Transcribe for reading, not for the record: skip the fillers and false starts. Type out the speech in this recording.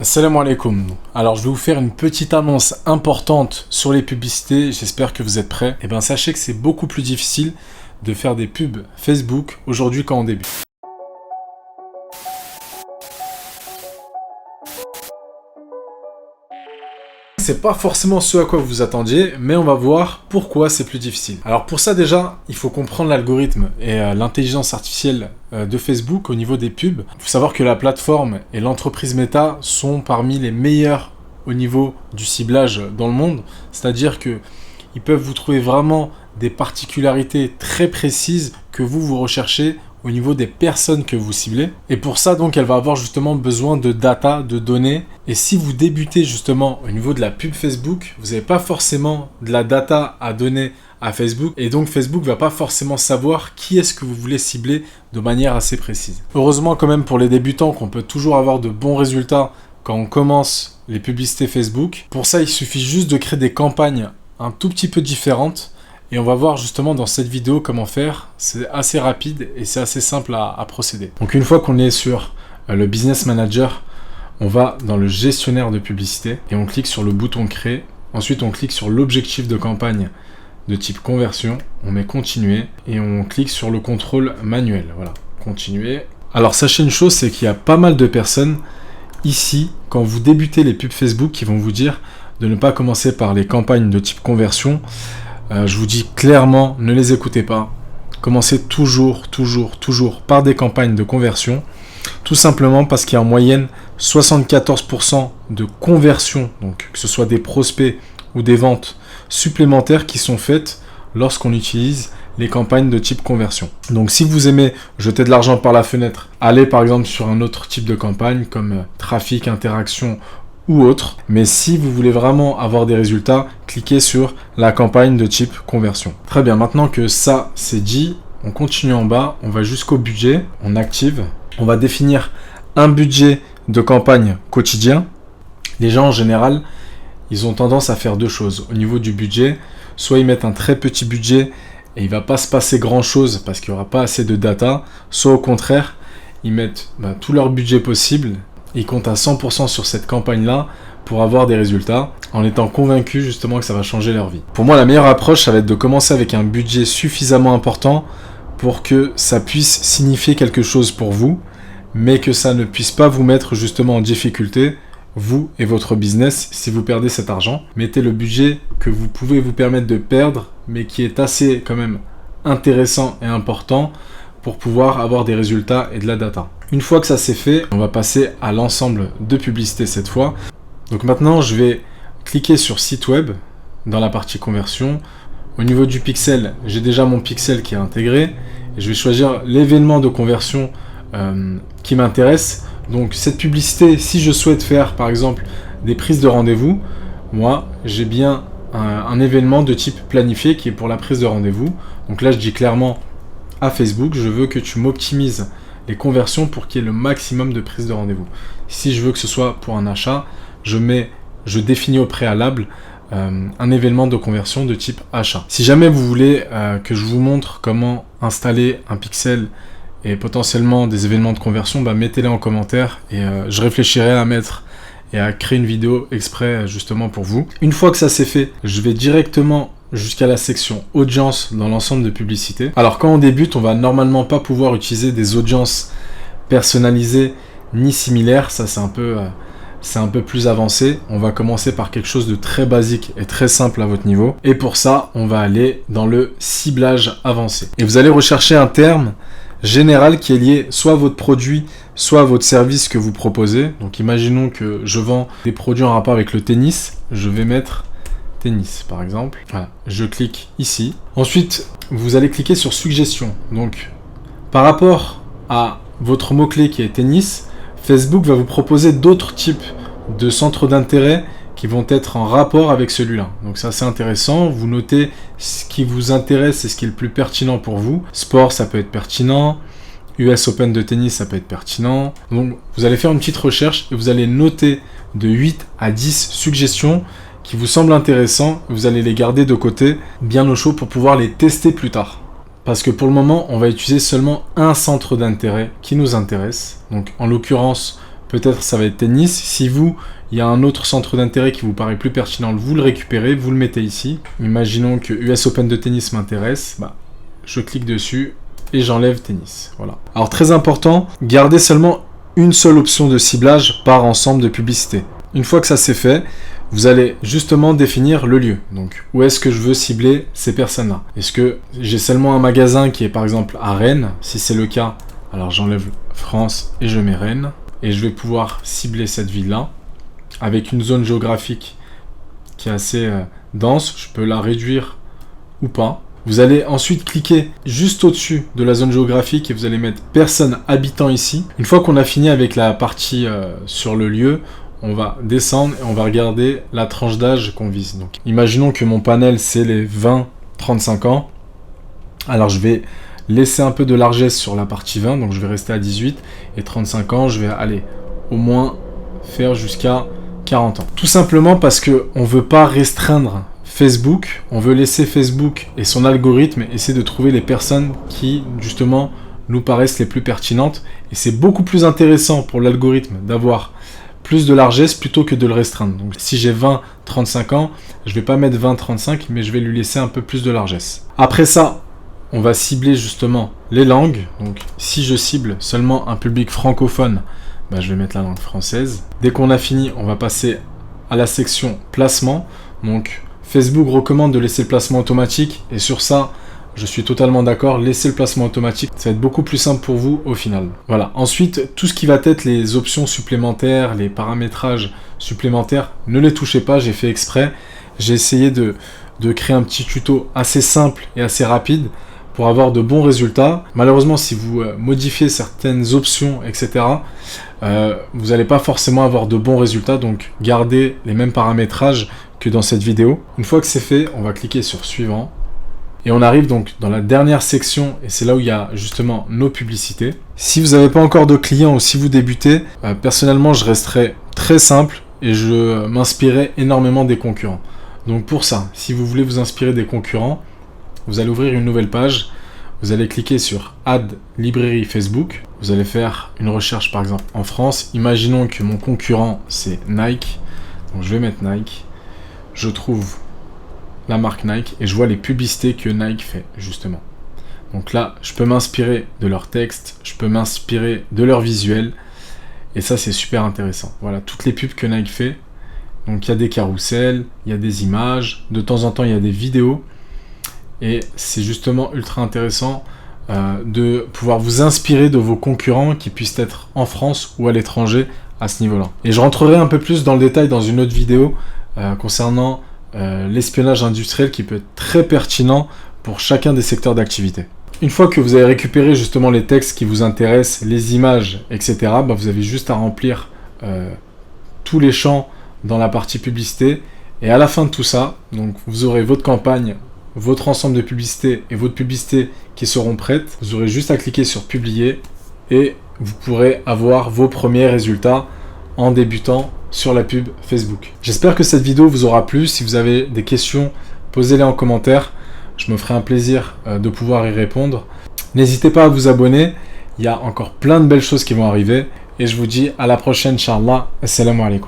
Salam alaikum. Alors je vais vous faire une petite annonce importante sur les publicités, j'espère que vous êtes prêts. Et bien sachez que c'est beaucoup plus difficile de faire des pubs Facebook aujourd'hui qu'en début. C'est pas forcément ce à quoi vous vous attendiez, mais on va voir pourquoi c'est plus difficile. Alors pour ça déjà, il faut comprendre l'algorithme et l'intelligence artificielle de Facebook au niveau des pubs. Il faut savoir que la plateforme et l'entreprise Meta sont parmi les meilleurs au niveau du ciblage dans le monde. C'est-à-dire que ils peuvent vous trouver vraiment des particularités très précises que vous recherchez au niveau des personnes que vous ciblez. Et pour ça, donc, elle va avoir justement besoin de data, de données. Et si vous débutez justement au niveau de la pub Facebook, vous n'avez pas forcément de la data à donner à Facebook. Et donc, Facebook va pas forcément savoir qui est-ce que vous voulez cibler de manière assez précise. Heureusement quand même pour les débutants qu'on peut toujours avoir de bons résultats quand on commence les publicités Facebook. Pour ça, il suffit juste de créer des campagnes un tout petit peu différentes. Et on va voir justement dans cette vidéo comment faire. C'est assez rapide et c'est assez simple à procéder. Donc une fois qu'on est sur le Business Manager, on va dans le gestionnaire de publicité et on clique sur le bouton créer. Ensuite on clique sur l'objectif de campagne de type conversion. On met continuer et on clique sur le contrôle manuel. Voilà, continuer. Alors sachez une chose, c'est qu'il y a pas mal de personnes ici, quand vous débutez les pubs Facebook, qui vont vous dire de ne pas commencer par les campagnes de type conversion. Je vous dis clairement, ne les écoutez pas. Commencez toujours par des campagnes de conversion. Tout simplement parce qu'il y a en moyenne 74% de conversion, donc que ce soit des prospects ou des ventes supplémentaires qui sont faites lorsqu'on utilise les campagnes de type conversion. Donc si vous aimez jeter de l'argent par la fenêtre, allez par exemple sur un autre type de campagne comme trafic, interaction ou autre. Mais si vous voulez vraiment avoir des résultats, cliquez sur la campagne de type conversion. Très bien, maintenant que ça c'est dit, on continue en bas, on va jusqu'au budget, on active, on va définir un budget de campagne quotidien. Les gens en général, ils ont tendance à faire deux choses. Au niveau du budget, soit ils mettent un très petit budget et il va pas se passer grand chose parce qu'il n'y aura pas assez de data, soit au contraire, ils mettent tout leur budget possible. Ils comptent à 100% sur cette campagne-là pour avoir des résultats en étant convaincus justement que ça va changer leur vie. Pour moi, la meilleure approche, ça va être de commencer avec un budget suffisamment important pour que ça puisse signifier quelque chose pour vous, mais que ça ne puisse pas vous mettre justement en difficulté, vous et votre business, si vous perdez cet argent. Mettez le budget que vous pouvez vous permettre de perdre, mais qui est assez quand même intéressant et important pour pouvoir avoir des résultats et de la data. Une fois que ça c'est fait, on va passer à l'ensemble de publicités cette fois. Donc maintenant, je vais cliquer sur site web dans la partie conversion. Au niveau du pixel, j'ai déjà mon pixel qui est intégré. Et je vais choisir l'événement de conversion qui m'intéresse. Donc cette publicité, si je souhaite faire par exemple des prises de rendez-vous, moi j'ai bien un événement de type planifié qui est pour la prise de rendez-vous. Donc là je dis clairement à Facebook, je veux que tu m'optimises les conversions pour qu'il y ait le maximum de prises de rendez-vous. Si je veux que ce soit pour un achat, je définis au préalable un événement de conversion de type achat. Si jamais vous voulez que je vous montre comment installer un pixel et potentiellement des événements de conversion, mettez-les en commentaire et je réfléchirai à mettre et à créer une vidéo exprès justement pour vous. Une fois que ça c'est fait, je vais directement jusqu'à la section audience dans l'ensemble de publicités. Alors quand on débute, on va normalement pas pouvoir utiliser des audiences personnalisées ni similaires, ça c'est un peu plus avancé. On va commencer par quelque chose de très basique et très simple à votre niveau. Et pour ça, on va aller dans le ciblage avancé. Et vous allez rechercher un terme général qui est lié soit à votre produit, soit à votre service que vous proposez. Donc imaginons que je vends des produits en rapport avec le tennis, je vais mettre tennis par exemple. Voilà, je clique ici. Ensuite, vous allez cliquer sur suggestions. Donc, par rapport à votre mot-clé qui est tennis, Facebook va vous proposer d'autres types de centres d'intérêt qui vont être en rapport avec celui-là. Donc ça c'est intéressant, vous notez ce qui vous intéresse et ce qui est le plus pertinent pour vous. Sport, ça peut être pertinent. US Open de tennis, ça peut être pertinent. Donc vous allez faire une petite recherche et vous allez noter de 8 à 10 suggestions qui vous semblent intéressants. Vous allez les garder de côté, bien au chaud pour pouvoir les tester plus tard. Parce que pour le moment, on va utiliser seulement un centre d'intérêt qui nous intéresse. Donc en l'occurrence, peut-être ça va être tennis. Si vous, il y a un autre centre d'intérêt qui vous paraît plus pertinent, vous le récupérez, vous le mettez ici. Imaginons que US Open de tennis m'intéresse, je clique dessus et j'enlève tennis. Voilà. Alors très important, gardez seulement une seule option de ciblage par ensemble de publicité. Une fois que ça c'est fait, vous allez justement définir le lieu. Donc, où est-ce que je veux cibler ces personnes-là? Est-ce que j'ai seulement un magasin qui est par exemple à Rennes? Si c'est le cas, alors j'enlève France et je mets Rennes. Et je vais pouvoir cibler cette ville-là avec une zone géographique qui est assez dense. Je peux la réduire ou pas. Vous allez ensuite cliquer juste au-dessus de la zone géographique et vous allez mettre personne habitant ici. Une fois qu'on a fini avec la partie sur le lieu, on va descendre et on va regarder la tranche d'âge qu'on vise. Donc, imaginons que mon panel c'est les 20-35 ans. Alors je vais laisser un peu de largesse sur la partie 20, donc je vais rester à 18 et 35 ans, je vais aller au moins faire jusqu'à 40 ans. Tout simplement parce qu'on ne veut pas restreindre Facebook, on veut laisser Facebook et son algorithme essayer de trouver les personnes qui justement nous paraissent les plus pertinentes et c'est beaucoup plus intéressant pour l'algorithme d'avoir plus de largesse plutôt que de le restreindre. Donc si j'ai 20-35 ans, je ne vais pas mettre 20-35 mais je vais lui laisser un peu plus de largesse. Après ça, on va cibler justement les langues. Donc si je cible seulement un public francophone, je vais mettre la langue française. Dès qu'on a fini, on va passer à la section placement. Donc Facebook recommande de laisser le placement automatique et sur ça, je suis totalement d'accord, laissez le placement automatique, ça va être beaucoup plus simple pour vous au final. Voilà, ensuite, tout ce qui va être les options supplémentaires, les paramétrages supplémentaires, ne les touchez pas, j'ai fait exprès. J'ai essayé de créer un petit tuto assez simple et assez rapide pour avoir de bons résultats. Malheureusement, si vous modifiez certaines options, etc., vous n'allez pas forcément avoir de bons résultats, donc gardez les mêmes paramétrages que dans cette vidéo. Une fois que c'est fait, on va cliquer sur suivant. Et on arrive donc dans la dernière section, et c'est là où il y a justement nos publicités. Si vous n'avez pas encore de clients ou si vous débutez, personnellement je resterai très simple et je m'inspirerai énormément des concurrents. Donc pour ça, si vous voulez vous inspirer des concurrents, vous allez ouvrir une nouvelle page, vous allez cliquer sur Add librairie Facebook, vous allez faire une recherche par exemple en France. Imaginons que mon concurrent c'est Nike, donc je vais mettre Nike, je trouve la marque Nike et je vois les publicités que Nike fait justement. Donc là, je peux m'inspirer de leur texte, je peux m'inspirer de leur visuel et ça c'est super intéressant. Voilà, toutes les pubs que Nike fait. Donc il y a des carousels, il y a des images, de temps en temps il y a des vidéos et c'est justement ultra intéressant de pouvoir vous inspirer de vos concurrents qui puissent être en France ou à l'étranger à ce niveau-là. Et je rentrerai un peu plus dans le détail dans une autre vidéo concernant l'espionnage industriel qui peut être très pertinent pour chacun des secteurs d'activité. Une fois que vous avez récupéré justement les textes qui vous intéressent, les images, etc., vous avez juste à remplir tous les champs dans la partie publicité et à la fin de tout ça, donc vous aurez votre campagne, votre ensemble de publicités et votre publicité qui seront prêtes. Vous aurez juste à cliquer sur publier et vous pourrez avoir vos premiers résultats en débutant sur la pub Facebook. J'espère que cette vidéo vous aura plu. Si vous avez des questions, posez-les en commentaire. Je me ferai un plaisir de pouvoir y répondre. N'hésitez pas à vous abonner. Il y a encore plein de belles choses qui vont arriver. Et je vous dis à la prochaine, Inch'Allah. Assalamu alaikum.